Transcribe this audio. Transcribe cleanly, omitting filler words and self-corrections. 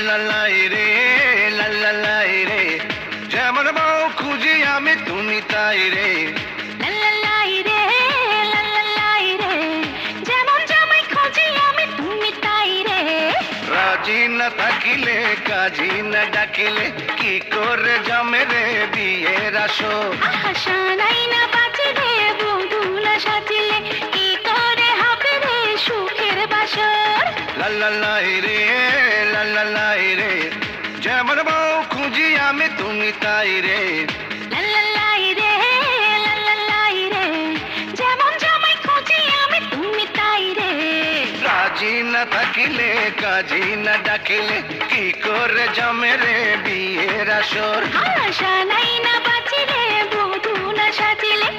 লাল্লাই রে লাল্লাই রে, যেমন বউ খুঁজি আমি তুমি তাই রে। লাল্লাই রে লাল্লাই রে, যেমন জামাই খুঁজি আমি তুমি তাই রে। রাজি না থাকিলে কাজী না ডাকিলে কি করে জমে রে বিয়ের আসর। আশা নাই না বাঁচিলে বধূ না সাজিলে কি করে হবে রে সুখের বাসর। লাল্লাই রে লাল্লাই রে, যেমন বউ খুঁজি আমি তুমি তাই রে। লাল্লাই রে লাল্লাই রে, যেমন জামাই খুঁজি আমি তুমি তাই রে। রাজি না থাকিলে কাজী না ডাকিলে কি করে জমে রে বিয়ের আসর। আশা নাই না বাঁচিলে বধূ না সাজিলে